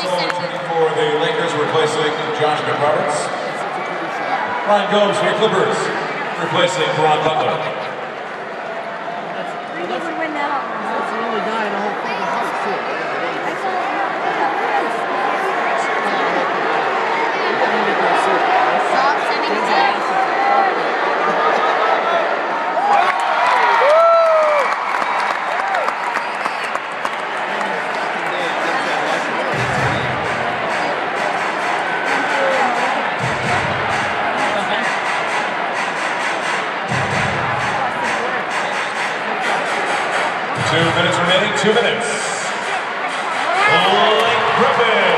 returning for the Lakers, replacing Josh McRoberts. Ryan Gomes for the Clippers, replacing Ron Butler. That's the only guy in the whole fucking house, too. Stop sending texts. Two minutes remaining, 2 minutes. Blake Griffin.